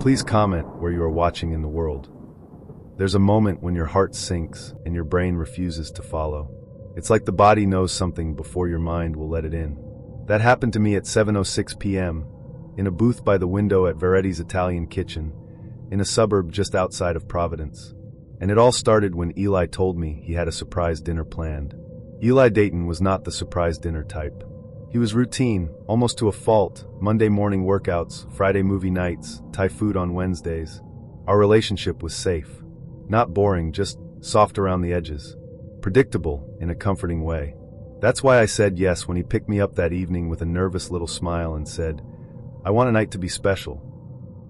Please comment where you are watching in the world. There's a moment when your heart sinks and your brain refuses to follow. It's like the body knows something before your mind will let it in. That happened to me at 7:06 p.m. in a booth by the window at Veretti's Italian Kitchen, in a suburb just outside of Providence. And it all started when Eli told me he had a surprise dinner planned. Eli Dayton was not the surprise dinner type. He was routine, almost to a fault: Monday morning workouts, Friday movie nights, Thai food on Wednesdays. Our relationship was safe. Not boring, just soft around the edges. Predictable in a comforting way. That's why I said yes when he picked me up that evening with a nervous little smile and said, "I want a night to be special."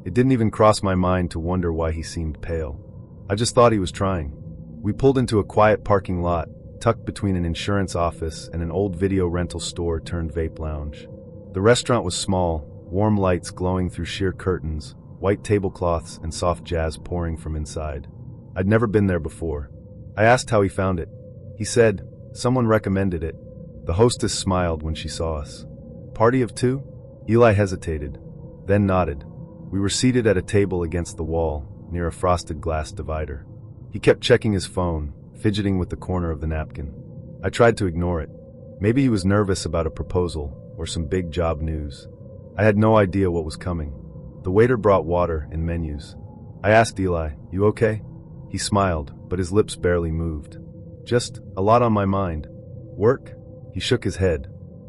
It didn't even cross my mind to wonder why he seemed pale. I just thought he was trying. We pulled into a quiet parking lot, tucked between an insurance office and an old video rental store turned vape lounge. The restaurant was small, warm lights glowing through sheer curtains, white tablecloths and soft jazz pouring from inside. I'd never been there before. I asked how he found it. He said, "Someone recommended it." The hostess smiled when she saw us. "Party of two?" Eli hesitated, then nodded. We were seated at a table against the wall, near a frosted glass divider. He kept checking his phone, fidgeting with the corner of the napkin. I tried to ignore it. Maybe he was nervous about a proposal or some big job news. I had no idea what was coming. The waiter brought water and menus. I asked Eli, "You okay?" He smiled, but his lips barely moved. "Just a lot on my mind." "Work?" He shook his head.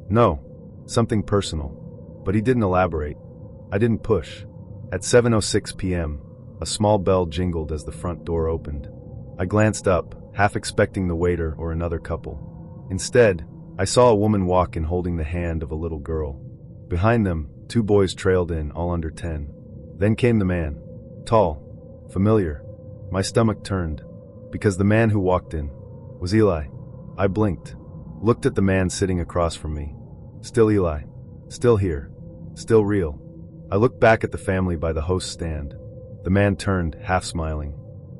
"No, something personal." But he didn't elaborate. I didn't push. At 7:06 p.m., a small bell jingled as the front door opened. I glanced up, half expecting the waiter or another couple. Instead, I saw a woman walk in holding the hand of a little girl. Behind them, two boys trailed in, all under 10. Then came the man. Tall. Familiar. My stomach turned, because the man who walked in was Eli. I blinked, looked at the man sitting across from me. Still Eli. Still here. Still real. I looked back at the family by the host stand. The man turned, half smiling.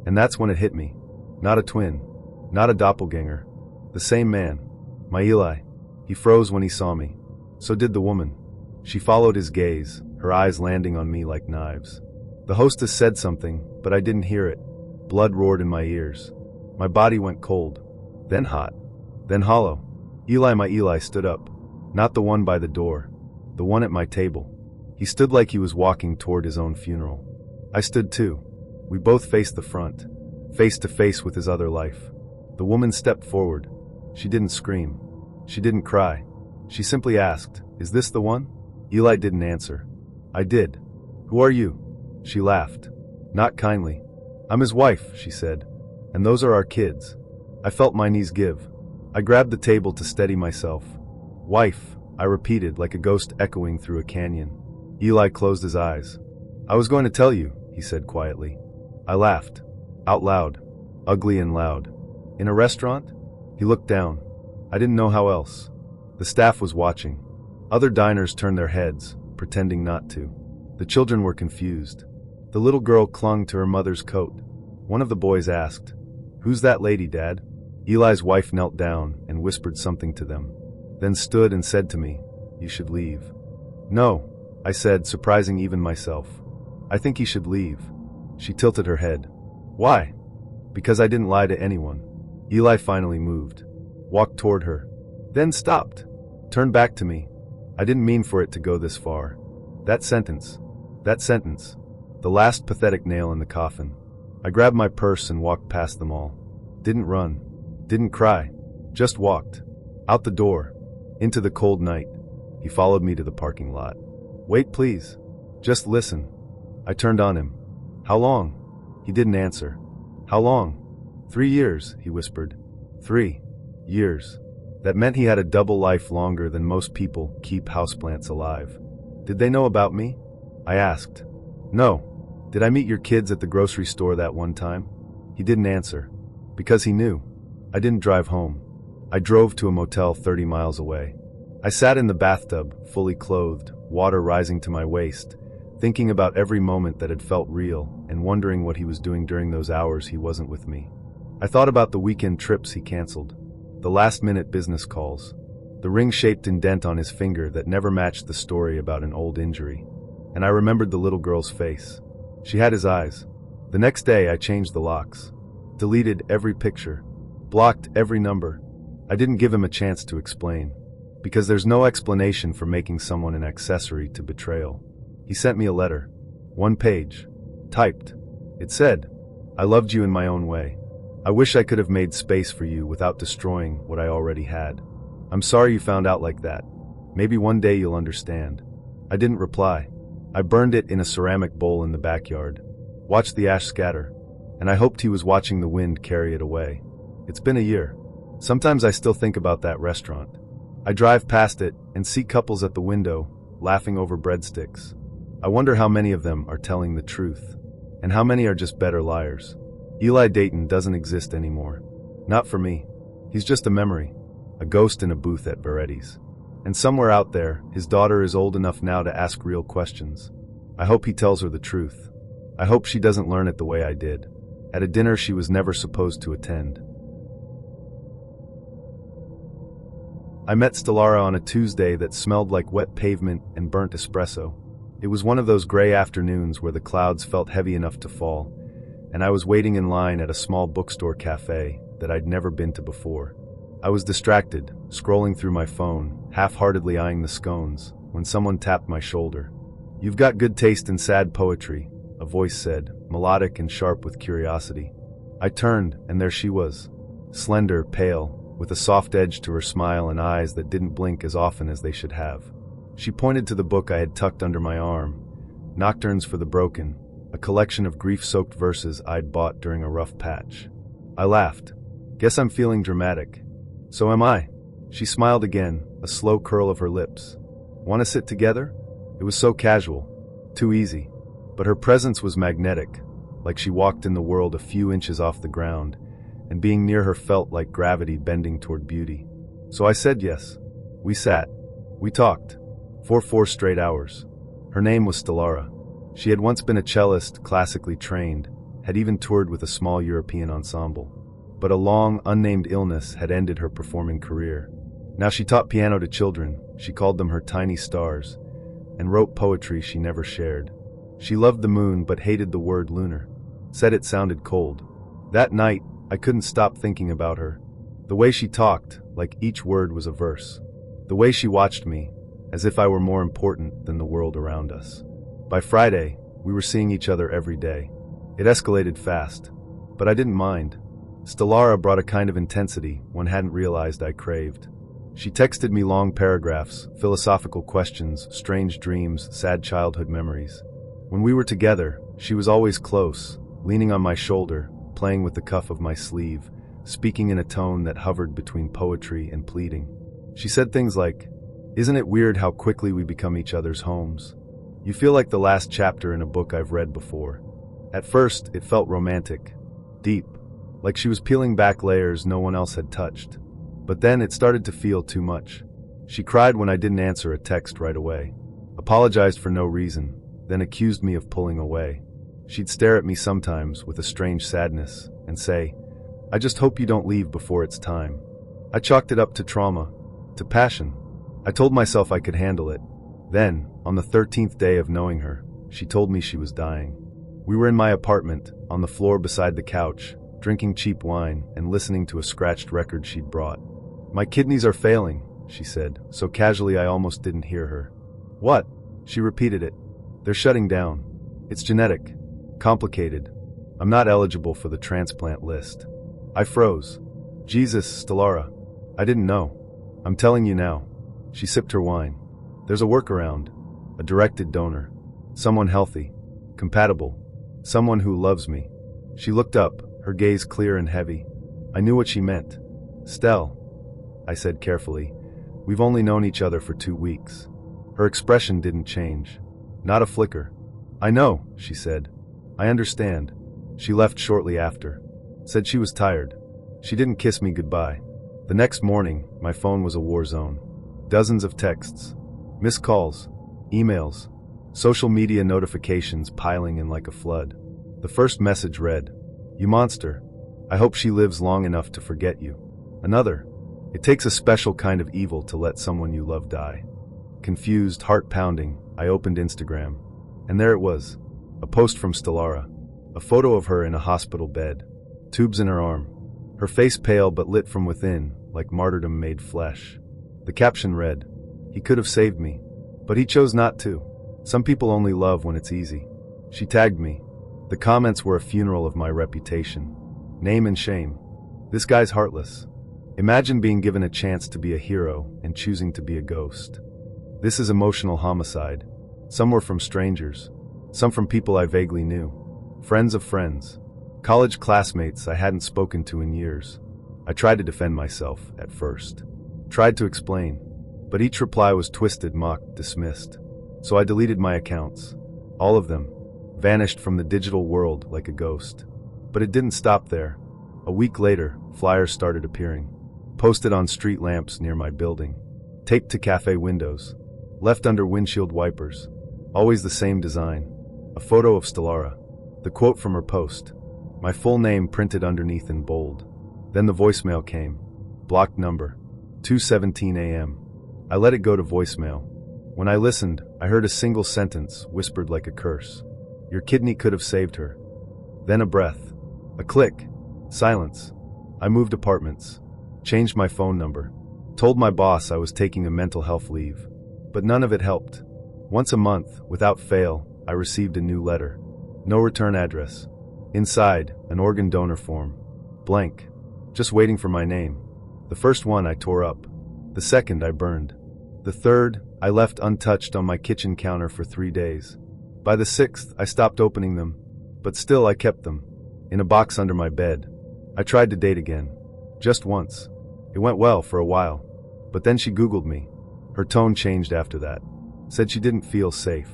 And that's when it hit me. Not a twin. Not a doppelganger. The same man. My Eli. He froze when he saw me. So did the woman. She followed his gaze, her eyes landing on me like knives. The hostess said something, but I didn't hear it. Blood roared in my ears. My body went cold. Then hot. Then hollow. Eli, my Eli, stood up. Not the one by the door. The one at my table. He stood like he was walking toward his own funeral. I stood too. We both faced the front, face to face with his other life. The woman stepped forward. She didn't scream. She didn't cry. She simply asked, "Is this the one?" Eli didn't answer. I did. "Who are you?" She laughed. Not kindly. "I'm his wife," she said. "And those are our kids." I felt my knees give. I grabbed the table to steady myself. "Wife," I repeated like a ghost echoing through a canyon. Eli closed his eyes. "I was going to tell you," he said quietly. I laughed. Out loud. Ugly and loud. "In a restaurant?" He looked down. I didn't know how else. The staff was watching. Other diners turned their heads, pretending not to. The children were confused. The little girl clung to her mother's coat. One of the boys asked, "Who's that lady, Dad?" Eli's wife knelt down and whispered something to them, then stood and said to me, "You should leave." "No," I said, surprising even myself. "I think he should leave." She tilted her head. "Why?" "Because I didn't lie to anyone." Eli finally moved, walked toward her, then stopped, turned back to me. I didn't mean for it to go this far. That sentence, the last pathetic nail in the coffin. I grabbed my purse and walked past them all. Didn't run, didn't cry, just walked. Out the door, into the cold night. He followed me to the parking lot. "Wait, please. Just listen." I turned on him. "How long?" He didn't answer. "How long?" 3 years, he whispered. 3 years. That meant he had a double life longer than most people keep houseplants alive. "Did they know about me?" I asked. "No." "Did I meet your kids at the grocery store that one time?" He didn't answer. Because he knew. I didn't drive home. I drove to a motel 30 miles away. I sat in the bathtub, fully clothed, water rising to my waist, thinking about every moment that had felt real and wondering what he was doing during those hours he wasn't with me. I thought about the weekend trips he canceled, the last-minute business calls, the ring-shaped indent on his finger that never matched the story about an old injury. And I remembered the little girl's face. She had his eyes. The next day, I changed the locks, deleted every picture, blocked every number. I didn't give him a chance to explain, because there's no explanation for making someone an accessory to betrayal. He sent me a letter. 1 page. Typed. It said, "I loved you in my own way. I wish I could have made space for you without destroying what I already had. I'm sorry you found out like that. Maybe one day you'll understand." I didn't reply. I burned it in a ceramic bowl in the backyard, watched the ash scatter, and I hoped he was watching the wind carry it away. It's been a year. Sometimes I still think about that restaurant. I drive past it and see couples at the window, laughing over breadsticks. I wonder how many of them are telling the truth, and how many are just better liars. Eli Dayton doesn't exist anymore. Not for me. He's just a memory, a ghost in a booth at Veretti's. And somewhere out there, his daughter is old enough now to ask real questions. I hope he tells her the truth. I hope she doesn't learn it the way I did, at a dinner she was never supposed to attend. I met Stellara on a Tuesday that smelled like wet pavement and burnt espresso. It was one of those gray afternoons where the clouds felt heavy enough to fall, and I was waiting in line at a small bookstore cafe that I'd never been to before. I was distracted, scrolling through my phone, half-heartedly eyeing the scones, when someone tapped my shoulder. "You've got good taste in sad poetry," a voice said, melodic and sharp with curiosity. I turned, and there she was, slender, pale, with a soft edge to her smile and eyes that didn't blink as often as they should have. She pointed to the book I had tucked under my arm, Nocturnes for the Broken, a collection of grief-soaked verses I'd bought during a rough patch. I laughed. "Guess I'm feeling dramatic." "So am I." She smiled again, a slow curl of her lips. "Want to sit together?" It was so casual, too easy. But her presence was magnetic, like she walked in the world a few inches off the ground, and being near her felt like gravity bending toward beauty. So I said yes. We sat. We talked. For 4 straight hours. Her name was Stellara. She had once been a cellist, classically trained, had even toured with a small European ensemble. But a long, unnamed illness had ended her performing career. Now she taught piano to children, she called them her tiny stars, and wrote poetry she never shared. She loved the moon but hated the word lunar, said it sounded cold. That night, I couldn't stop thinking about her. The way she talked, like each word was a verse. The way she watched me, as if I were more important than the world around us. By Friday, we were seeing each other every day. It escalated fast, but I didn't mind. Stellara brought a kind of intensity one hadn't realized I craved. She texted me long paragraphs, philosophical questions, strange dreams, sad childhood memories. When we were together, she was always close, leaning on my shoulder, playing with the cuff of my sleeve, speaking in a tone that hovered between poetry and pleading. She said things like, "Isn't it weird how quickly we become each other's homes? You feel like the last chapter in a book I've read before." At first, it felt romantic, deep, like she was peeling back layers no one else had touched. But then it started to feel too much. She cried when I didn't answer a text right away, apologized for no reason, then accused me of pulling away. She'd stare at me sometimes with a strange sadness and say, "I just hope you don't leave before it's time." I chalked it up to trauma, to passion. I told myself I could handle it. Then, on the 13th day of knowing her, she told me she was dying. We were in my apartment, on the floor beside the couch, drinking cheap wine and listening to a scratched record she'd brought. "My kidneys are failing," she said, so casually I almost didn't hear her. "What?" She repeated it. "They're shutting down. It's genetic. Complicated. I'm not eligible for the transplant list." I froze. "Jesus, Stellara. I didn't know. I'm telling you now." She sipped her wine. "There's a workaround. A directed donor. Someone healthy. Compatible. Someone who loves me." She looked up, her gaze clear and heavy. I knew what she meant. "Stell," I said carefully, "we've only known each other for 2 weeks." Her expression didn't change. Not a flicker. "I know," she said. "I understand." She left shortly after. Said she was tired. She didn't kiss me goodbye. The next morning, my phone was a war zone. Dozens of texts. Missed calls. Emails. Social media notifications piling in like a flood. The first message read, "You monster. I hope she lives long enough to forget you." Another, "It takes a special kind of evil to let someone you love die." Confused, heart pounding, I opened Instagram. And there it was. A post from Stellara. A photo of her in a hospital bed. Tubes in her arm. Her face pale but lit from within, like martyrdom made flesh. The caption read, "He could have saved me, but he chose not to. Some people only love when it's easy." She tagged me. The comments were a funeral of my reputation. Name and shame. This guy's heartless. Imagine being given a chance to be a hero and choosing to be a ghost. This is emotional homicide. Some were from strangers. Some from people I vaguely knew. Friends of friends. College classmates I hadn't spoken to in years. I tried to defend myself at first. Tried to explain. But each reply was twisted, mocked, dismissed. So I deleted my accounts. All of them. Vanished from the digital world like a ghost. But it didn't stop there. A week later, flyers started appearing. Posted on street lamps near my building. Taped to cafe windows. Left under windshield wipers. Always the same design. A photo of Stellara. The quote from her post. My full name printed underneath in bold. Then the voicemail came. Blocked number. 2:17 a.m. I let it go to voicemail. When I listened, I heard a single sentence whispered like a curse. Your kidney could have saved her. Then a breath. A click. Silence. I moved apartments. Changed my phone number. Told my boss I was taking a mental health leave. But none of it helped. Once a month, without fail, I received a new letter. No return address. Inside, an organ donor form. Blank. Just waiting for my name. The first one I tore up. The second I burned. The third, I left untouched on my kitchen counter for 3 days. By the sixth, I stopped opening them. But still I kept them. In a box under my bed. I tried to date again. Just once. It went well for a while. But then she Googled me. Her tone changed after that. Said she didn't feel safe.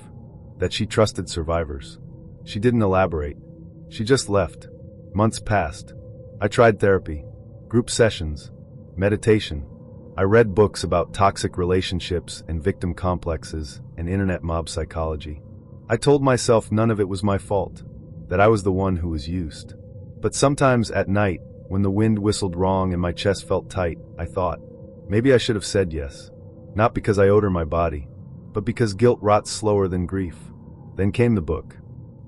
That she trusted survivors. She didn't elaborate. She just left. Months passed. I tried therapy. Group sessions. Meditation. I read books about toxic relationships and victim complexes and internet mob psychology. I told myself none of it was my fault. That I was the one who was used. But sometimes at night, when the wind whistled wrong and my chest felt tight, I thought, maybe I should have said yes. Not because I owed her my body, but because guilt rots slower than grief. Then came the book.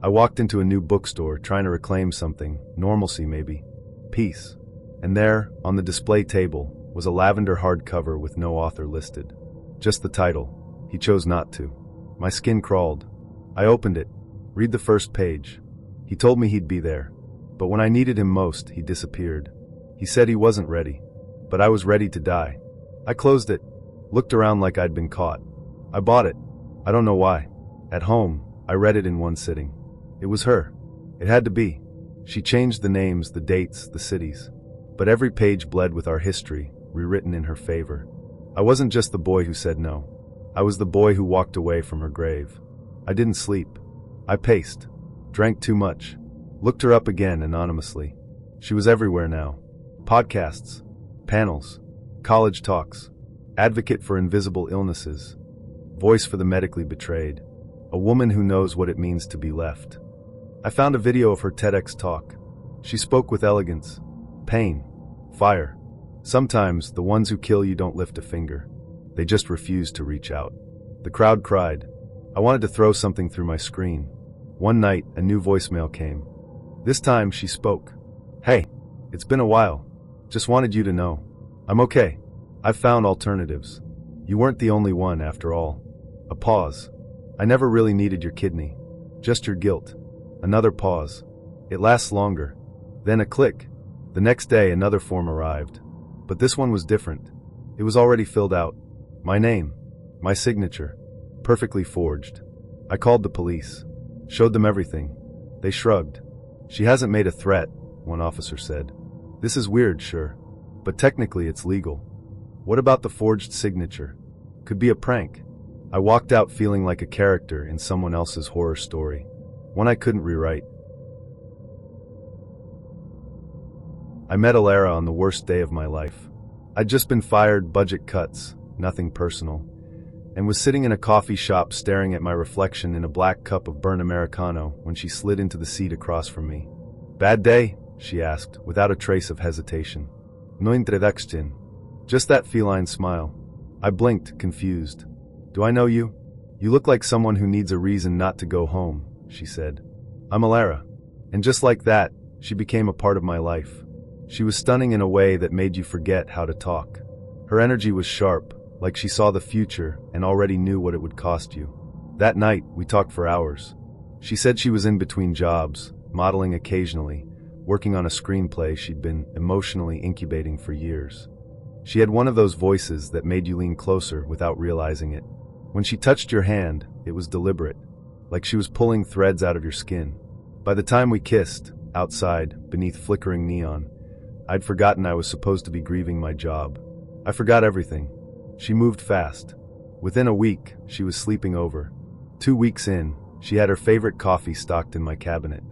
I walked into a new bookstore trying to reclaim something, normalcy maybe, peace. And there, on the display table, was a lavender hardcover with no author listed. Just the title. He chose not to. My skin crawled. I opened it. Read the first page. He told me he'd be there. But when I needed him most, he disappeared. He said he wasn't ready. But I was ready to die. I closed it. Looked around like I'd been caught. I bought it. I don't know why. At home, I read it in one sitting. It was her. It had to be. She changed the names, the dates, the cities. But every page bled with our history, rewritten in her favor. I wasn't just the boy who said no. I was the boy who walked away from her grave. I didn't sleep. I paced. Drank too much. Looked her up again anonymously. She was everywhere now. Podcasts. Panels. College talks. Advocate for invisible illnesses. Voice for the medically betrayed. A woman who knows what it means to be left. I found a video of her TEDx talk. She spoke with elegance. Pain. Fire. Sometimes the ones who kill you don't lift a finger. They just refuse to reach out. The crowd cried. I wanted to throw something through my screen. One night, a new voicemail came. This time, she spoke. Hey, it's been a while. Just wanted you to know. I'm okay. I've found alternatives. You weren't the only one, after all. A pause. I never really needed your kidney. Just your guilt. Another pause. It lasts longer. Then a click. The next day, another form arrived. But this one was different. It was already filled out. My name. My signature. Perfectly forged. I called the police. Showed them everything. They shrugged. She hasn't made a threat, one officer said. This is weird, sure. But technically it's legal. What about the forged signature? Could be a prank. I walked out feeling like a character in someone else's horror story. One I couldn't rewrite. I met Alara on the worst day of my life. I'd just been fired, budget cuts, nothing personal, and was sitting in a coffee shop staring at my reflection in a black cup of burnt Americano when she slid into the seat across from me. Bad day? She asked, without a trace of hesitation. No introduction. Just that feline smile. I blinked, confused. Do I know you? You look like someone who needs a reason not to go home, she said. I'm Alara. And just like that, she became a part of my life. She was stunning in a way that made you forget how to talk. Her energy was sharp, like she saw the future and already knew what it would cost you. That night, we talked for hours. She said she was in between jobs, modeling occasionally, working on a screenplay she'd been emotionally incubating for years. She had one of those voices that made you lean closer without realizing it. When she touched your hand, it was deliberate, like she was pulling threads out of your skin. By the time we kissed, outside, beneath flickering neon, I'd forgotten I was supposed to be grieving my job. I forgot everything. She moved fast. Within a week, she was sleeping over. 2 weeks in, she had her favorite coffee stocked in my cabinet.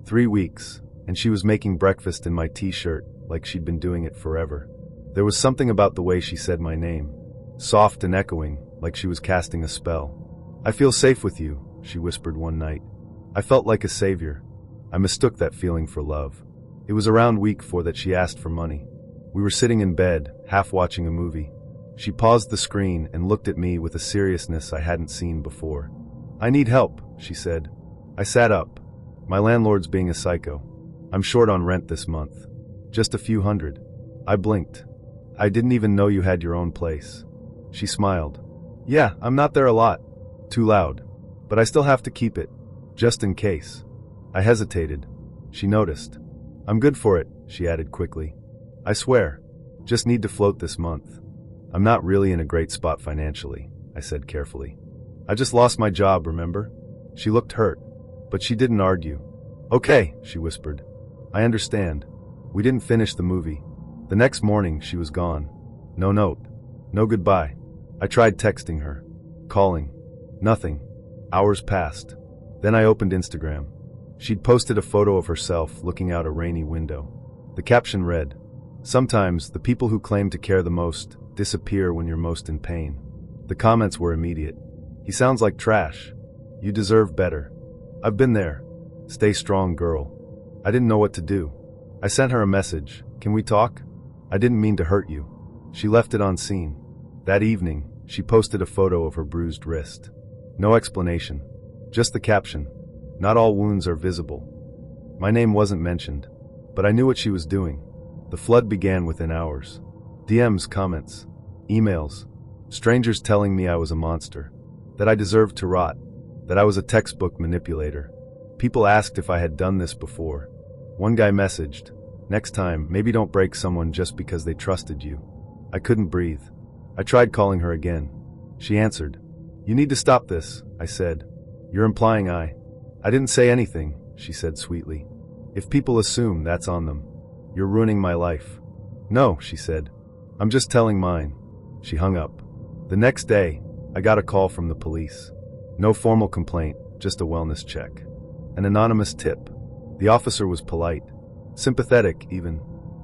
3 weeks, and she was making breakfast in my t-shirt like she'd been doing it forever. There was something about the way she said my name, soft and echoing, like she was casting a spell. I feel safe with you, she whispered one night. I felt like a savior. I mistook that feeling for love. It was around week 4 that she asked for money. We were sitting in bed, half watching a movie. She paused the screen and looked at me with a seriousness I hadn't seen before. I need help, she said. I sat up. My landlord's being a psycho. I'm short on rent this month. Just a few hundred. I blinked. I didn't even know you had your own place. She smiled. Yeah, I'm not there a lot. Too loud. But I still have to keep it. Just in case. I hesitated. She noticed. I'm good for it, she added quickly. I swear. Just need to float this month. I'm not really in a great spot financially, I said carefully. I just lost my job, remember? She looked hurt, but she didn't argue. Okay, she whispered. I understand. We didn't finish the movie. The next morning, she was gone. No note. No goodbye. I tried texting her. Calling. Nothing. Hours passed. Then I opened Instagram. She'd posted a photo of herself looking out a rainy window. The caption read, "Sometimes the people who claim to care the most disappear when you're most in pain." The comments were immediate. He sounds like trash. You deserve better. I've been there. Stay strong, girl. I didn't know what to do. I sent her a message. Can we talk? I didn't mean to hurt you. She left it unseen. That evening, she posted a photo of her bruised wrist. No explanation. Just the caption. Not all wounds are visible. My name wasn't mentioned, but I knew what she was doing. The flood began within hours. DMs, comments, emails, strangers telling me I was a monster, that I deserved to rot, that I was a textbook manipulator. People asked if I had done this before. One guy messaged, "Next time, maybe don't break someone just because they trusted you." I couldn't breathe. I tried calling her again. She answered. "You need to stop this," I said. "You're implying I didn't say anything," she said sweetly. "If people assume, that's on them. You're ruining my life." "No," she said. "I'm just telling mine." She hung up. The next day, I got a call from the police. No formal complaint, just a wellness check. An anonymous tip. The officer was polite, sympathetic even,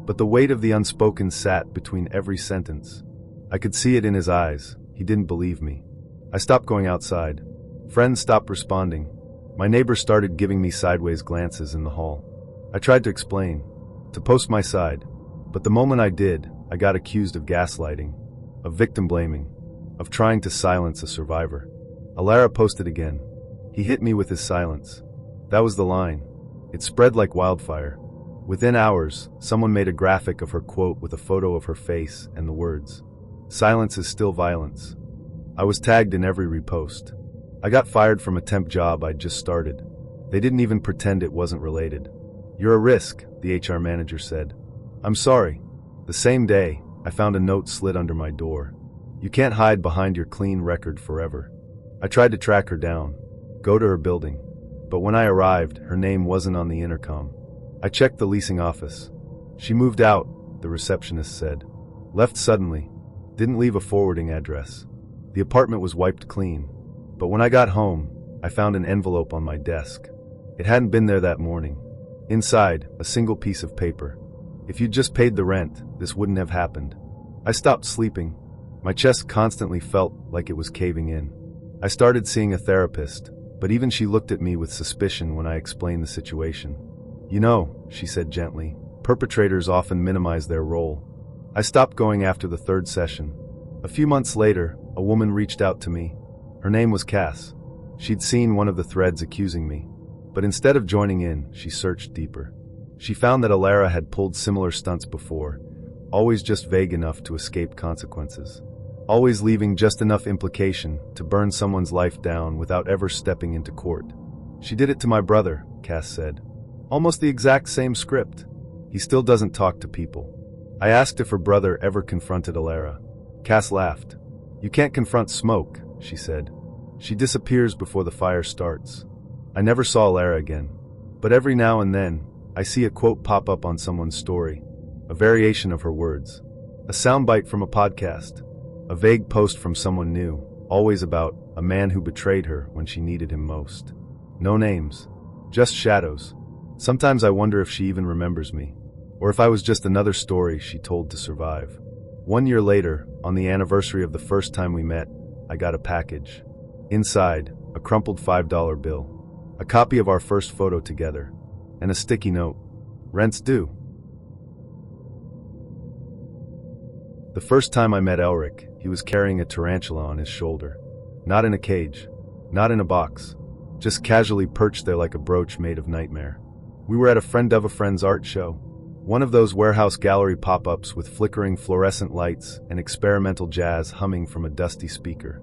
but the weight of the unspoken sat between every sentence. I could see it in his eyes. He didn't believe me. I stopped going outside. Friends stopped responding. My neighbor started giving me sideways glances in the hall. I tried to explain, to post my side, but the moment I did, I got accused of gaslighting, of victim blaming, of trying to silence a survivor. Alara posted again. He hit me with his silence. That was the line. It spread like wildfire. Within hours, someone made a graphic of her quote with a photo of her face and the words, "Silence is still violence." I was tagged in every repost. I got fired from a temp job I'd just started. They didn't even pretend it wasn't related. "You're a risk," the HR manager said. "I'm sorry." The same day, I found a note slid under my door. "You can't hide behind your clean record forever." I tried to track her down, go to her building, but when I arrived, her name wasn't on the intercom. I checked the leasing office. "She moved out," the receptionist said. "Left suddenly. Didn't leave a forwarding address." The apartment was wiped clean, but when I got home, I found an envelope on my desk. It hadn't been there that morning. Inside, a single piece of paper. "If you'd just paid the rent, this wouldn't have happened." I stopped sleeping. My chest constantly felt like it was caving in. I started seeing a therapist, but even she looked at me with suspicion when I explained the situation. "You know," she said gently, "perpetrators often minimize their role." I stopped going after the third session. A few months later, a woman reached out to me. Her name was Cass. She'd seen one of the threads accusing me. But instead of joining in, she searched deeper. She found that Alara had pulled similar stunts before, always just vague enough to escape consequences. Always leaving just enough implication to burn someone's life down without ever stepping into court. She did it to my brother, Cass said. Almost the exact same script. He still doesn't talk to people. I asked if her brother ever confronted Alara. Cass laughed. You can't confront smoke, she said. She disappears before the fire starts. I never saw Alara again. But every now and then, I see a quote pop up on someone's story. A variation of her words. A soundbite from a podcast. A vague post from someone new, always about a man who betrayed her when she needed him most. No names. Just shadows. Sometimes I wonder if she even remembers me, or if I was just another story she told to survive. 1 year later, on the anniversary of the first time we met, I got a package. Inside, a crumpled $5 bill, a copy of our first photo together, and a sticky note. Rent's due. The first time I met Elric, he was carrying a tarantula on his shoulder. Not in a cage, not in a box, just casually perched there like a brooch made of nightmare. We were at a friend of a friend's art show, one of those warehouse gallery pop-ups with flickering fluorescent lights and experimental jazz humming from a dusty speaker.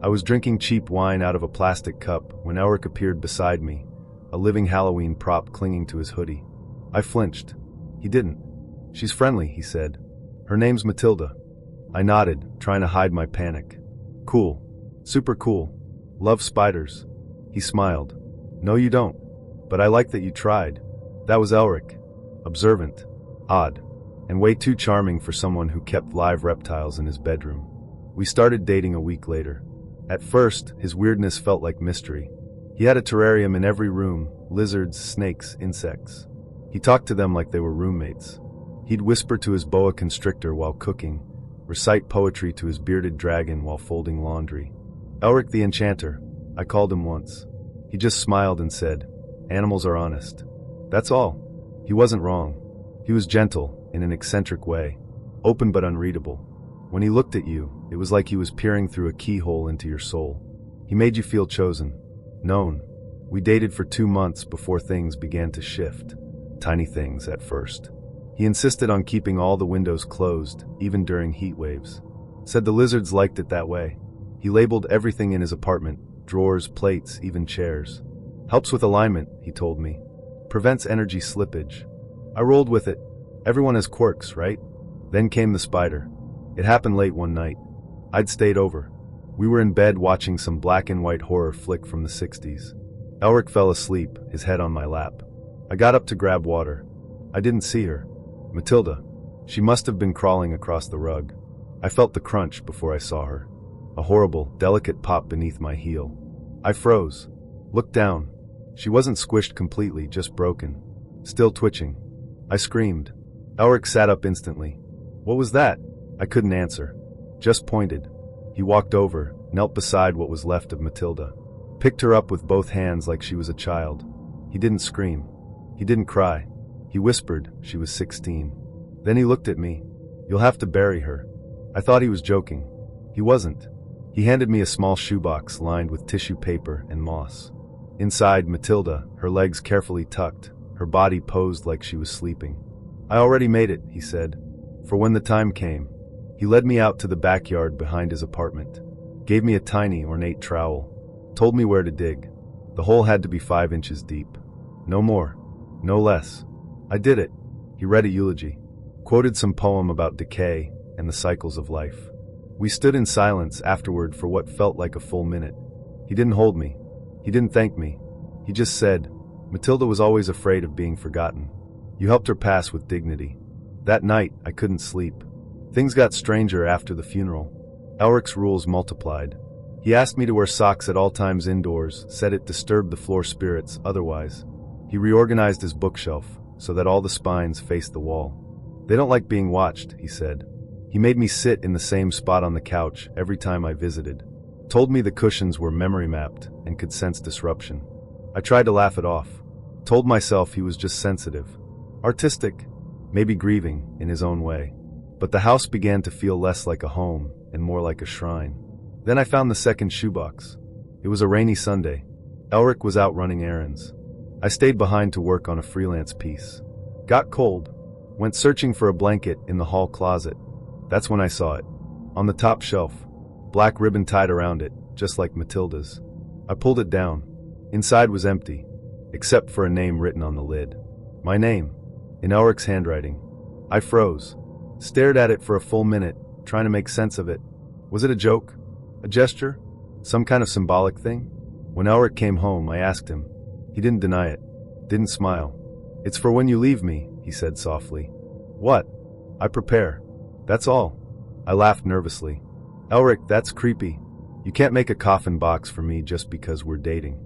I was drinking cheap wine out of a plastic cup when Elric appeared beside me, a living Halloween prop clinging to his hoodie. I flinched. He didn't. She's friendly, he said. Her name's Matilda. I nodded, trying to hide my panic. Cool. Super cool. Love spiders. He smiled. No, you don't. But I like that you tried. That was Elric. Observant. Odd. And way too charming for someone who kept live reptiles in his bedroom. We started dating a week later. At first, his weirdness felt like mystery. He had a terrarium in every room, lizards, snakes, insects. He talked to them like they were roommates. He'd whisper to his boa constrictor while cooking, recite poetry to his bearded dragon while folding laundry. Elric the Enchanter, I called him once. He just smiled and said, "Animals are honest." That's all. He wasn't wrong. He was gentle, in an eccentric way, open but unreadable. When he looked at you, it was like he was peering through a keyhole into your soul. He made you feel chosen, known. We dated for 2 months before things began to shift. Tiny things at first. He insisted on keeping all the windows closed, even during heat waves. Said the lizards liked it that way. He labeled everything in his apartment, drawers, plates, even chairs. Helps with alignment, he told me. Prevents energy slippage. I rolled with it. Everyone has quirks, right? Then came the spider. It happened late one night. I'd stayed over. We were in bed watching some black and white horror flick from the 60s. Elric fell asleep, his head on my lap. I got up to grab water. I didn't see her. Matilda. She must have been crawling across the rug. I felt the crunch before I saw her. A horrible, delicate pop beneath my heel. I froze. Looked down. She wasn't squished completely, just broken. Still twitching. I screamed. Elric sat up instantly. What was that? I couldn't answer. Just pointed. He walked over, knelt beside what was left of Matilda. Picked her up with both hands like she was a child. He didn't scream. He didn't cry. He whispered she was 16. Then he looked at me. You'll have to bury her. I thought he was joking. He wasn't. He handed me a small shoebox lined with tissue paper and moss. Inside, Matilda, her legs carefully tucked, her body posed like she was sleeping. I already made it, he said, for when the time came. He led me out to the backyard behind his apartment. Gave me a tiny, ornate trowel. Told me where to dig. The hole had to be 5 inches deep. No more. No less. I did it. He read a eulogy. Quoted some poem about decay and the cycles of life. We stood in silence afterward for what felt like a full minute. He didn't hold me. He didn't thank me. He just said, Matilda was always afraid of being forgotten. You helped her pass with dignity. That night, I couldn't sleep. Things got stranger after the funeral. Elric's rules multiplied. He asked me to wear socks at all times indoors, said it disturbed the floor spirits otherwise. He reorganized his bookshelf so that all the spines faced the wall. They don't like being watched, he said. He made me sit in the same spot on the couch every time I visited. Told me the cushions were memory mapped and could sense disruption. I tried to laugh it off. Told myself he was just sensitive. Artistic, maybe grieving in his own way. But the house began to feel less like a home and more like a shrine. Then I found the second shoebox. It was a rainy Sunday. Elric was out running errands. I stayed behind to work on a freelance piece. Got cold. Went searching for a blanket in the hall closet. That's when I saw it. On the top shelf. Black ribbon tied around it, just like Matilda's. I pulled it down. Inside was empty, except for a name written on the lid. My name, in Elric's handwriting. I froze. Stared at it for a full minute, trying to make sense of it. Was it a joke? A gesture? Some kind of symbolic thing? When Elric came home, I asked him. He didn't deny it. Didn't smile. "It's for when you leave me," he said softly. "What?" "I prepare. That's all." I laughed nervously. "Elric, that's creepy. You can't make a coffin box for me just because we're dating."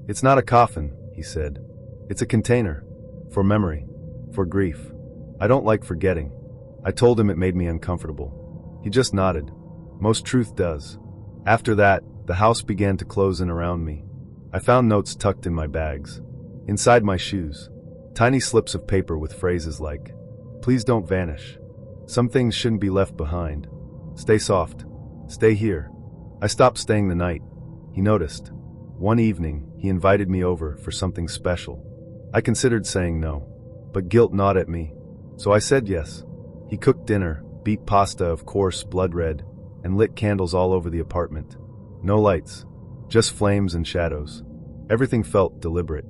"It's not a coffin," he said. "It's a container. For memory. For grief. I don't like forgetting." I told him it made me uncomfortable. He just nodded. Most truth does. After that, the house began to close in around me. I found notes tucked in my bags. Inside my shoes. Tiny slips of paper with phrases like, "Please don't vanish. Some things shouldn't be left behind. Stay soft. Stay here." I stopped staying the night. He noticed. One evening, he invited me over for something special. I considered saying no, but guilt gnawed at me, so I said yes. He cooked dinner, beet pasta of course, blood red, and lit candles all over the apartment. No lights, just flames and shadows. Everything felt deliberate.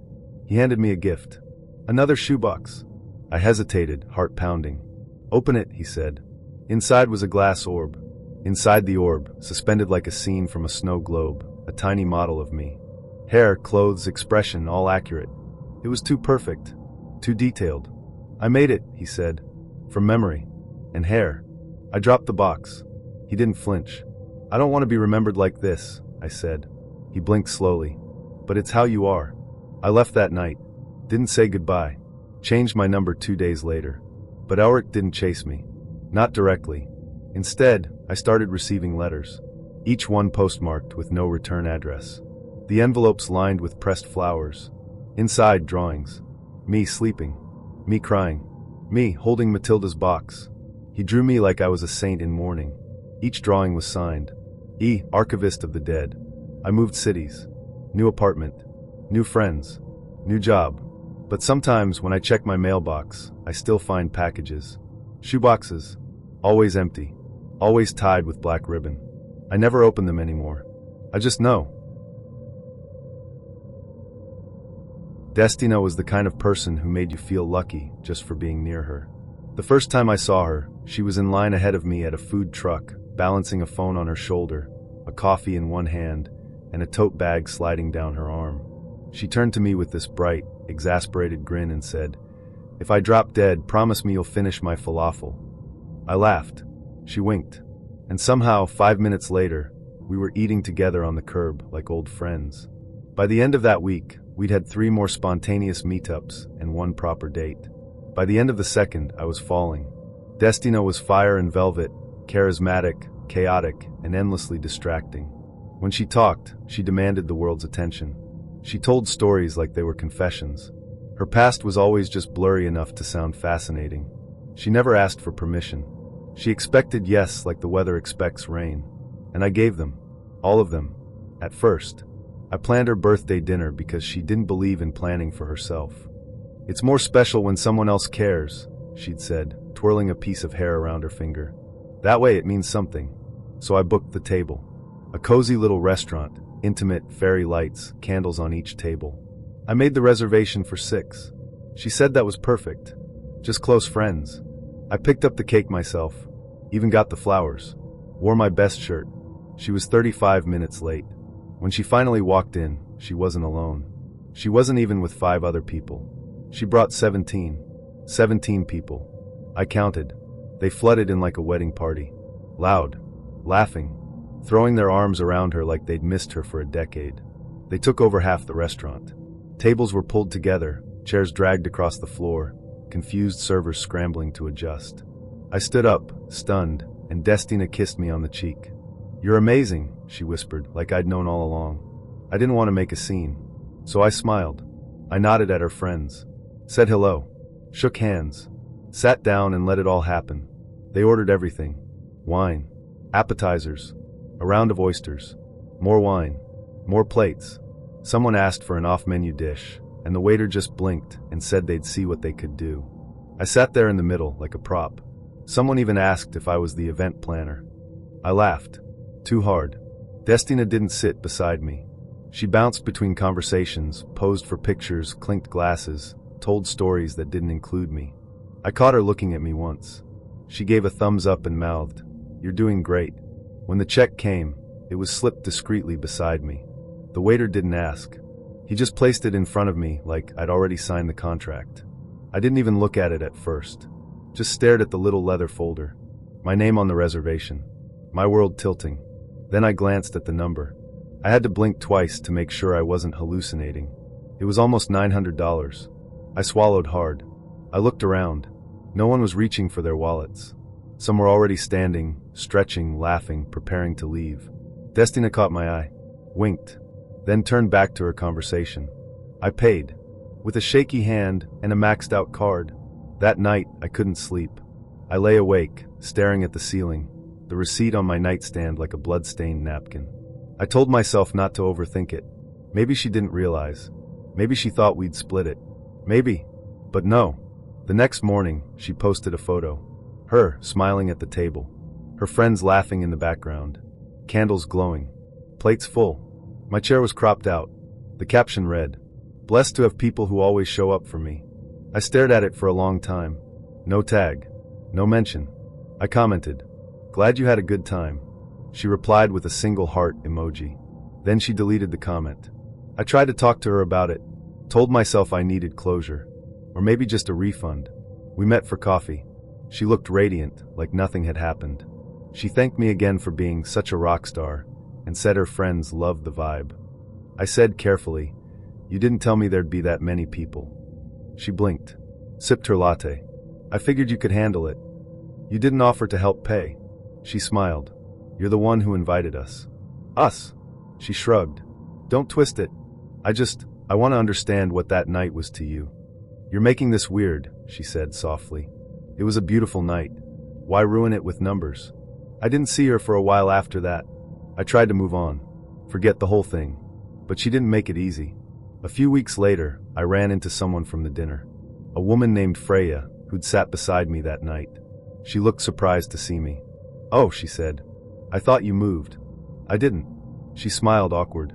He handed me a gift. Another shoebox. I hesitated, heart pounding. "Open it," he said. Inside was a glass orb. Inside the orb, suspended like a scene from a snow globe, a tiny model of me. Hair, clothes, expression, all accurate. It was too perfect, too detailed. "I made it," he said, "from memory. And hair." I dropped the box. He didn't flinch. "I don't want to be remembered like this," I said. He blinked slowly. "But it's how you are." I left that night. Didn't say goodbye. Changed my number 2 days later. But Elric didn't chase me. Not directly. Instead, I started receiving letters. Each one postmarked with no return address. The envelopes lined with pressed flowers. Inside, drawings. Me sleeping. Me crying. Me holding Matilda's box. He drew me like I was a saint in mourning. Each drawing was signed. E. Archivist of the Dead. I moved cities. New apartment. New friends. New job. But sometimes when I check my mailbox, I still find packages. Shoeboxes. Always empty. Always tied with black ribbon. I never open them anymore. I just know. Destina was the kind of person who made you feel lucky just for being near her. The first time I saw her, she was in line ahead of me at a food truck, balancing a phone on her shoulder, a coffee in one hand, and a tote bag sliding down her arm. She turned to me with this bright, exasperated grin and said, "If I drop dead, promise me you'll finish my falafel." I laughed. She winked. And somehow, 5 minutes later, we were eating together on the curb like old friends. By the end of that week, we'd had 3 more spontaneous meetups and 1 proper date. By the end of the second, I was falling. Destina was fire and velvet, charismatic, chaotic, and endlessly distracting. When she talked, she demanded the world's attention. She told stories like they were confessions. Her past was always just blurry enough to sound fascinating. She never asked for permission. She expected yes like the weather expects rain. And I gave them. All of them. At first. I planned her birthday dinner because she didn't believe in planning for herself. "It's more special when someone else cares," she'd said, twirling a piece of hair around her finger. "That way it means something." So I booked the table. A cozy little restaurant, intimate, fairy lights, candles on each table. I made the reservation for 6. She said that was perfect. Just close friends. I picked up the cake myself. Even got the flowers. Wore my best shirt. She was 35 minutes late. When she finally walked in, she wasn't alone. She wasn't even with 5 other people. She brought 17. 17 people. I counted. They flooded in like a wedding party. Loud. Laughing. Throwing their arms around her like they'd missed her for a decade. They took over half the restaurant. Tables were pulled together, chairs dragged across the floor, confused servers scrambling to adjust. I stood up, stunned, and Destina kissed me on the cheek. "You're amazing," she whispered, like I'd known all along. I didn't want to make a scene, so I smiled. I nodded at her friends, said hello, shook hands, sat down and let it all happen. They ordered everything. Wine, appetizers, a round of oysters, more wine, more plates. Someone asked for an off-menu dish, and the waiter just blinked and said they'd see what they could do. I sat there in the middle like a prop. Someone even asked if I was the event planner. I laughed. Too hard. Destina didn't sit beside me. She bounced between conversations, posed for pictures, clinked glasses, told stories that didn't include me. I caught her looking at me once. She gave a thumbs up and mouthed, "You're doing great." When the check came, it was slipped discreetly beside me. The waiter didn't ask. He just placed it in front of me like I'd already signed the contract. I didn't even look at it at first. Just stared at the little leather folder. My name on the reservation. My world tilting. Then I glanced at the number. I had to blink twice to make sure I wasn't hallucinating. It was almost $900. I swallowed hard. I looked around. No one was reaching for their wallets. Some were already standing, stretching, laughing, preparing to leave. Destina caught my eye, winked, then turned back to her conversation. I paid, with a shaky hand and a maxed-out card. That night, I couldn't sleep. I lay awake, staring at the ceiling, the receipt on my nightstand like a blood-stained napkin. I told myself not to overthink it. Maybe she didn't realize. Maybe she thought we'd split it. Maybe. But no. The next morning, she posted a photo. Her, smiling at the table. Her friends laughing in the background. Candles glowing. Plates full. My chair was cropped out. The caption read, "Blessed to have people who always show up for me." I stared at it for a long time. No tag. No mention. I commented, "Glad you had a good time." She replied with a single heart emoji. Then she deleted the comment. I tried to talk to her about it. Told myself I needed closure. Or maybe just a refund. We met for coffee. She looked radiant, like nothing had happened. She thanked me again for being such a rock star, and said her friends loved the vibe. I said carefully, "You didn't tell me there'd be that many people." She blinked, sipped her latte. "I figured you could handle it. You didn't offer to help pay." She smiled. "You're the one who invited us." "Us?" She shrugged. "Don't twist it. I want to understand what that night was to you." "You're making this weird," she said softly. "It was a beautiful night. Why ruin it with numbers?" I didn't see her for a while after that. I tried to move on, forget the whole thing. But she didn't make it easy. A few weeks later, I ran into someone from the dinner. A woman named Freya, who'd sat beside me that night. She looked surprised to see me. "Oh," she said. "I thought you moved." "I didn't." She smiled awkward.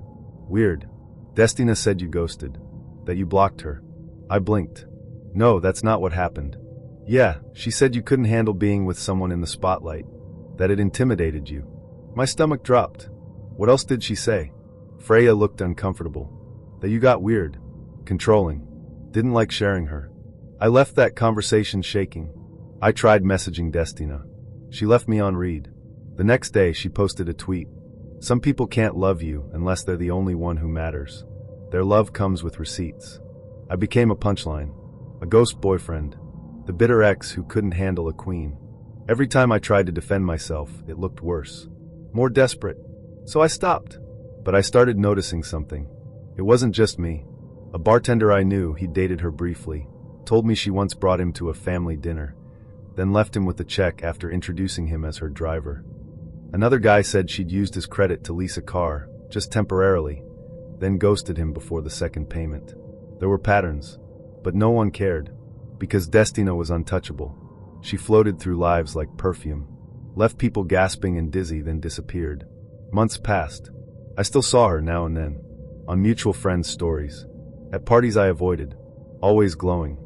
"Weird. Destina said you ghosted. That you blocked her." I blinked. "No, that's not what happened." "Yeah, she said you couldn't handle being with someone in the spotlight. That it intimidated you." My stomach dropped. What else did she say? Freya looked uncomfortable. That you got weird. Controlling. Didn't like sharing her. I left that conversation shaking. I tried messaging Destina. She left me on read. The next day she posted a tweet. "Some people can't love you unless they're the only one who matters. Their love comes with receipts." I became a punchline. A ghost boyfriend. The bitter ex who couldn't handle a queen. Every time I tried to defend myself, it looked worse. More desperate. So I stopped. But I started noticing something. It wasn't just me. A bartender I knew, he'd dated her briefly, told me she once brought him to a family dinner, then left him with a check after introducing him as her driver. Another guy said she'd used his credit to lease a car, just temporarily, then ghosted him before the second payment. There were patterns, but no one cared, because Destina was untouchable. She floated through lives like perfume, left people gasping and dizzy, then disappeared. Months passed. I still saw her now and then, on mutual friends' stories, at parties I avoided, always glowing,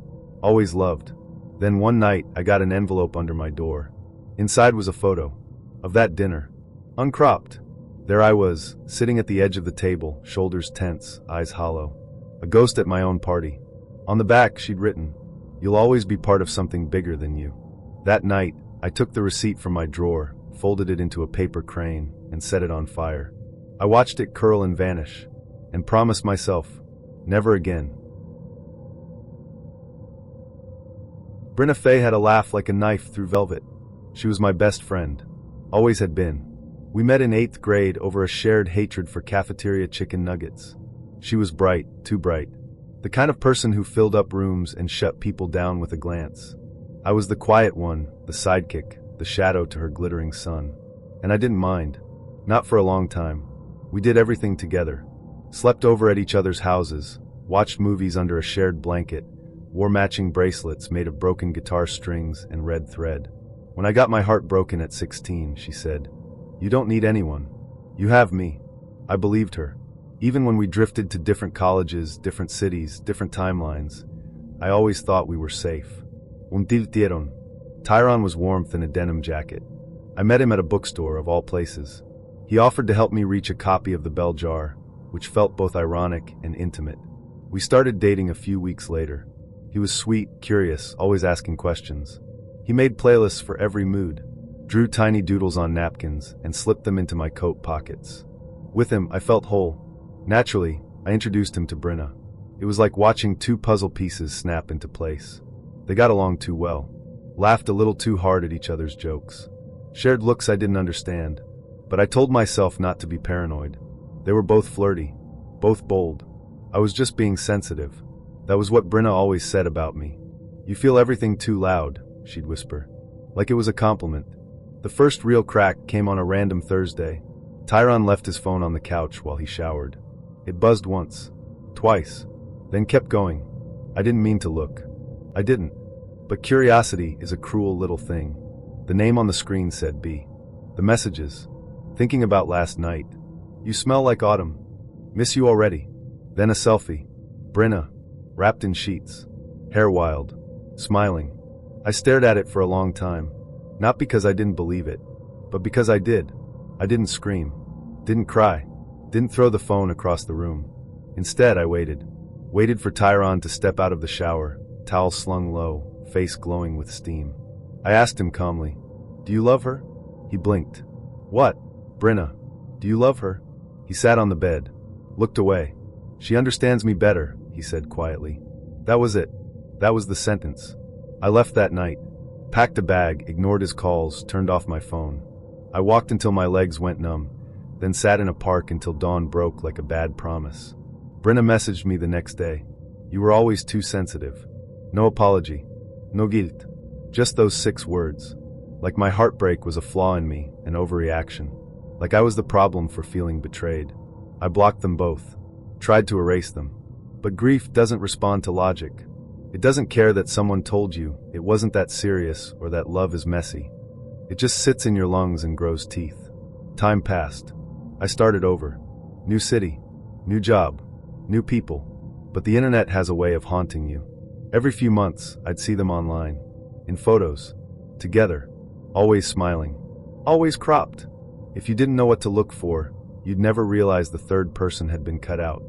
always loved. Then one night I got an envelope under my door. Inside was a photo of that dinner, uncropped. There I was, sitting at the edge of the table, shoulders tense, eyes hollow. A ghost at my own party. On the back she'd written, "You'll always be part of something bigger than you." That night, I took the receipt from my drawer, folded it into a paper crane, and set it on fire. I watched it curl and vanish, and promised myself, never again. Brenna Faye had a laugh like a knife through velvet. She was my best friend. Always had been. We met in 8th grade over a shared hatred for cafeteria chicken nuggets. She was bright, too bright. The kind of person who filled up rooms and shut people down with a glance. I was the quiet one, the sidekick, the shadow to her glittering sun. And I didn't mind. Not for a long time. We did everything together. Slept over at each other's houses, watched movies under a shared blanket, wore matching bracelets made of broken guitar strings and red thread. When I got my heart broken at 16, she said, "You don't need anyone. You have me." I believed her. Even when we drifted to different colleges, different cities, different timelines, I always thought we were safe. Untitled. Tyron was warmth in a denim jacket. I met him at a bookstore, of all places. He offered to help me reach a copy of The Bell Jar, which felt both ironic and intimate. We started dating a few weeks later. He was sweet, curious, always asking questions. He made playlists for every mood, drew tiny doodles on napkins, and slipped them into my coat pockets. With him, I felt whole. Naturally, I introduced him to Brenna. It was like watching two puzzle pieces snap into place. They got along too well, laughed a little too hard at each other's jokes, shared looks I didn't understand, but I told myself not to be paranoid. They were both flirty, both bold. I was just being sensitive. That was what Brenna always said about me. "You feel everything too loud," she'd whisper, like it was a compliment. The first real crack came on a random Thursday. Tyron left his phone on the couch while he showered. It buzzed once, twice, then kept going. I didn't mean to look. I didn't. But curiosity is a cruel little thing. The name on the screen said B. The messages. Thinking about last night. "You smell like autumn. Miss you already." Then a selfie. Brenna, wrapped in sheets. Hair wild. Smiling. I stared at it for a long time. Not because I didn't believe it, but because I did. I didn't scream. Didn't cry. Didn't throw the phone across the room. Instead, I waited. Waited for Tyron to step out of the shower, towel slung low, face glowing with steam. I asked him calmly, "Do you love her?" He blinked. "What?" "Brenna. Do you love her?" He sat on the bed, looked away. "She understands me better," he said quietly. That was it. That was the sentence. I left that night, packed a bag, ignored his calls, turned off my phone. I walked until my legs went numb, then sat in a park until dawn broke like a bad promise. Brenna messaged me the next day. "You were always too sensitive." No apology. No guilt. Just those 6 words. Like my heartbreak was a flaw in me, an overreaction. Like I was the problem for feeling betrayed. I blocked them both. Tried to erase them. But grief doesn't respond to logic. It doesn't care that someone told you it wasn't that serious or that love is messy. It just sits in your lungs and grows teeth. Time passed. I started over. New city. New job. New people. But the internet has a way of haunting you. Every few months, I'd see them online. In photos. Together. Always smiling. Always cropped. If you didn't know what to look for, you'd never realize the third person had been cut out.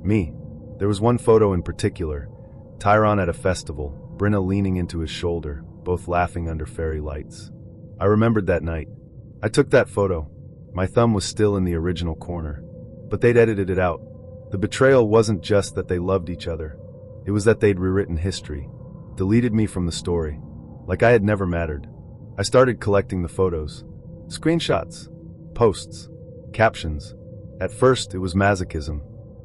Me. There was one photo in particular. Tyron at a festival, Brenna leaning into his shoulder, both laughing under fairy lights. I remembered that night. I took that photo. My thumb was still in the original corner. But they'd edited it out. The betrayal wasn't just that they loved each other. It was that they'd rewritten history. Deleted me from the story. Like I had never mattered. I started collecting the photos. Screenshots. Posts. Captions. At first, it was masochism.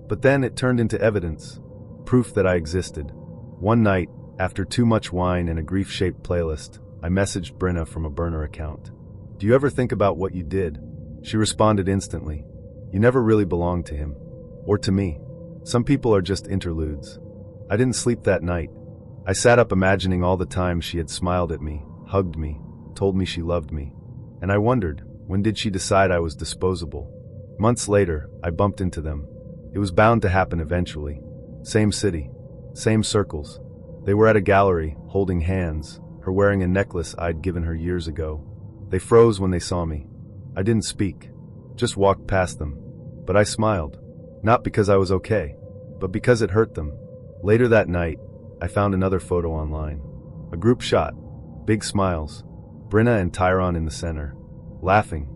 But then it turned into evidence. Proof that I existed. One night, after too much wine and a grief-shaped playlist, I messaged Brenna from a burner account. "Do you ever think about what you did?" She responded instantly. "You never really belonged to him. Or to me. Some people are just interludes." I didn't sleep that night. I sat up imagining all the times she had smiled at me, hugged me, told me she loved me. And I wondered, when did she decide I was disposable? Months later, I bumped into them. It was bound to happen eventually. Same city. Same circles. They were at a gallery, holding hands, her wearing a necklace I'd given her years ago. They froze when they saw me. I didn't speak. Just walked past them. But I smiled. Not because I was okay, but because it hurt them. Later that night, I found another photo online. A group shot. Big smiles. Brenna and Tyron in the center. Laughing.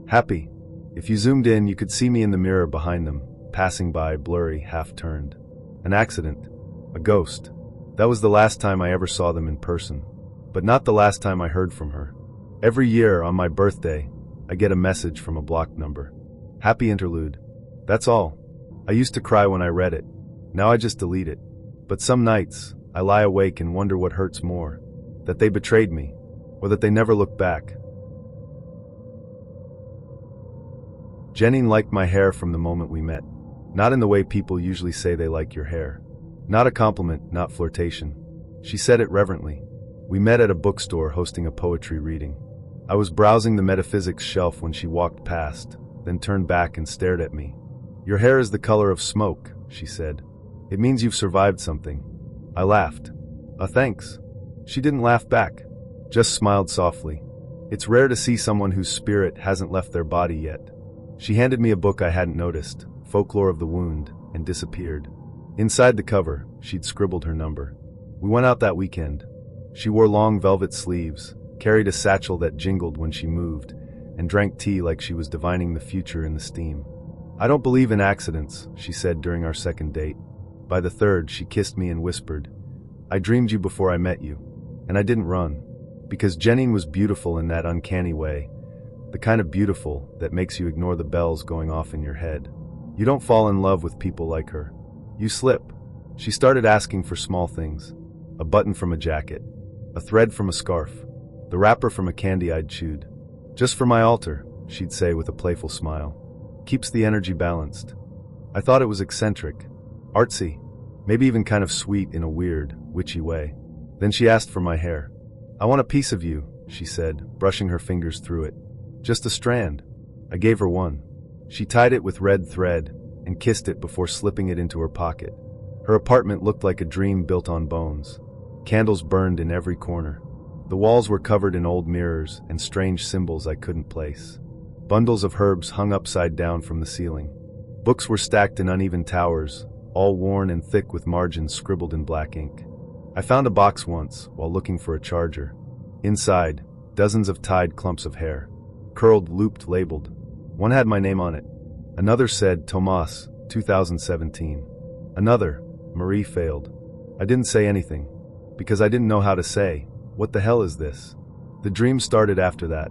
Happy. If you zoomed in, you could see me in the mirror behind them, passing by, blurry, half-turned. An accident. A ghost. That was the last time I ever saw them in person. But not the last time I heard from her. Every year, on my birthday, I get a message from a blocked number. Happy interlude. That's all. I used to cry when I read it. Now I just delete it. But some nights, I lie awake and wonder what hurts more. That they betrayed me, or that they never looked back. Jenny liked my hair from the moment we met. Not in the way people usually say they like your hair. Not a compliment, not flirtation. She said it reverently. We met at a bookstore hosting a poetry reading. I was browsing the metaphysics shelf when she walked past, then turned back and stared at me. "Your hair is the color of smoke," she said. "It means you've survived something." I laughed. Thanks." She didn't laugh back, just smiled softly. It's rare to see someone whose spirit hasn't left their body yet. She handed me a book I hadn't noticed, Folklore of the Wound, and disappeared. Inside the cover, she'd scribbled her number. We went out that weekend. She wore long velvet sleeves, carried a satchel that jingled when she moved, and drank tea like she was divining the future in the steam. "I don't believe in accidents," she said during our second date. By the third, she kissed me and whispered, "I dreamed you before I met you." And I didn't run, because Jenine was beautiful in that uncanny way, the kind of beautiful that makes you ignore the bells going off in your head. You don't fall in love with people like her. You slip. She started asking for small things. A button from a jacket, a thread from a scarf, the wrapper from a candy I'd chewed. "Just for my altar," she'd say with a playful smile. "Keeps the energy balanced." I thought it was eccentric, artsy, maybe even kind of sweet in a weird, witchy way. Then she asked for my hair. "I want a piece of you," she said, brushing her fingers through it. "Just a strand." I gave her one. She tied it with red thread and kissed it before slipping it into her pocket. Her apartment looked like a dream built on bones. Candles burned in every corner. The walls were covered in old mirrors and strange symbols I couldn't place. Bundles of herbs hung upside down from the ceiling. Books were stacked in uneven towers, all worn and thick with margins scribbled in black ink. I found a box once while looking for a charger. Inside, dozens of tied clumps of hair. Curled, looped, labeled. One had my name on it. Another said, Tomas, 2017. Another, Marie failed. I didn't say anything, because I didn't know how to say, "What the hell is this?" The dream started after that.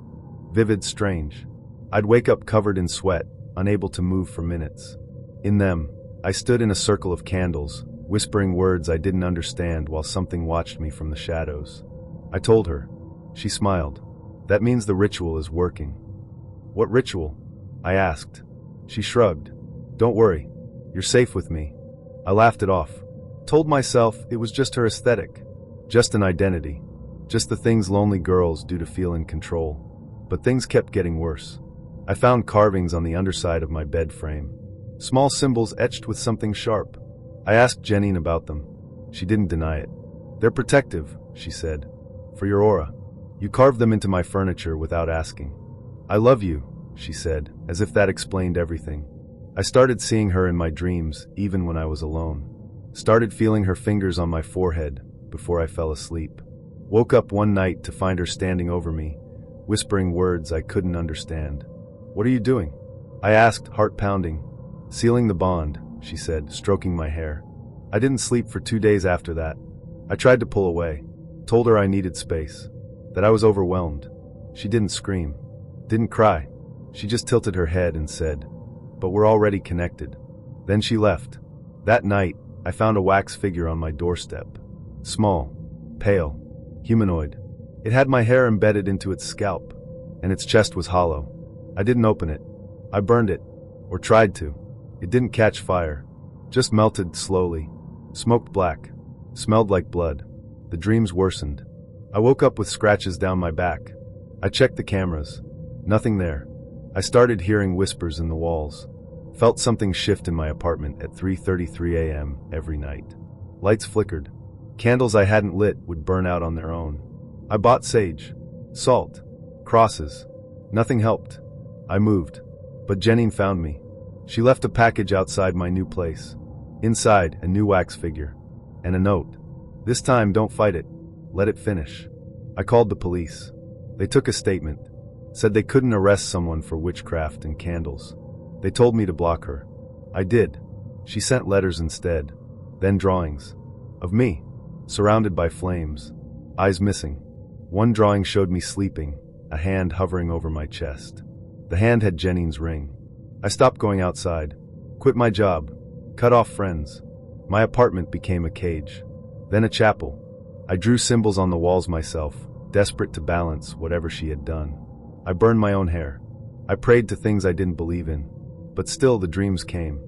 Vivid, strange. I'd wake up covered in sweat, unable to move for minutes. In them, I stood in a circle of candles, whispering words I didn't understand while something watched me from the shadows. I told her. She smiled. "That means the ritual is working." "What ritual?" I asked. She shrugged. "Don't worry. You're safe with me." I laughed it off. Told myself it was just her aesthetic. Just an identity. Just the things lonely girls do to feel in control. But things kept getting worse. I found carvings on the underside of my bed frame. Small symbols etched with something sharp. I asked Jenine about them. She didn't deny it. "They're protective," she said. "For your aura. You carved them into my furniture without asking." "I love you," she said, as if that explained everything. I started seeing her in my dreams, even when I was alone. Started feeling her fingers on my forehead before I fell asleep. Woke up one night to find her standing over me, whispering words I couldn't understand. "What are you doing?" I asked, heart pounding. "Sealing the bond," she said, stroking my hair. I didn't sleep for 2 days after that. I tried to pull away, told her I needed space, that I was overwhelmed. She didn't scream, didn't cry. She just tilted her head and said, "But we're already connected." Then she left. That night, I found a wax figure on my doorstep. Small, pale, humanoid. It had my hair embedded into its scalp, and its chest was hollow. I didn't open it. I burned it, or tried to. It didn't catch fire, just melted slowly, smoked black, smelled like blood. The dreams worsened. I woke up with scratches down my back. I checked the cameras. Nothing there. I started hearing whispers in the walls. Felt something shift in my apartment at 3:33 a.m. every night. Lights flickered. Candles I hadn't lit would burn out on their own. I bought sage, salt, crosses. Nothing helped. I moved. But Jenine found me. She left a package outside my new place. Inside, a new wax figure. And a note. "This time, don't fight it. Let it finish." I called the police. They took a statement. Said they couldn't arrest someone for witchcraft and candles. They told me to block her. I did. She sent letters instead. Then drawings. Of me. Surrounded by flames. Eyes missing. One drawing showed me sleeping, a hand hovering over my chest. The hand had Jenine's ring. I stopped going outside. Quit my job. Cut off friends. My apartment became a cage. Then a chapel. I drew symbols on the walls myself, desperate to balance whatever she had done. I burned my own hair. I prayed to things I didn't believe in. But still the dreams came.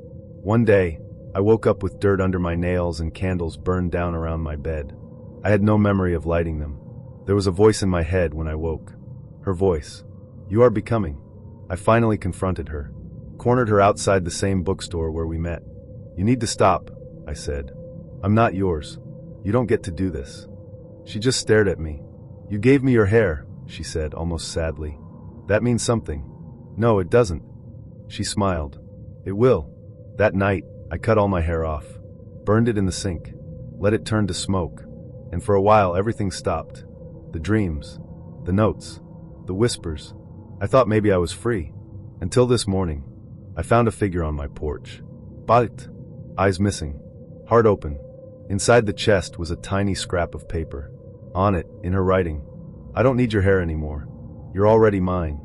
One day, I woke up with dirt under my nails and candles burned down around my bed. I had no memory of lighting them. There was a voice in my head when I woke. Her voice. "You are becoming." I finally confronted her. Cornered her outside the same bookstore where we met. "You need to stop," I said. "I'm not yours. You don't get to do this." She just stared at me. "You gave me your hair," she said, almost sadly. "That means something." "No, it doesn't." She smiled. "It will." That night, I cut all my hair off, burned it in the sink, let it turn to smoke, and for a while everything stopped. The dreams, the notes, the whispers. I thought maybe I was free. Until this morning, I found a figure on my porch. Balt, eyes missing, heart open. Inside the chest was a tiny scrap of paper. On it, in her writing, "I don't need your hair anymore. You're already mine."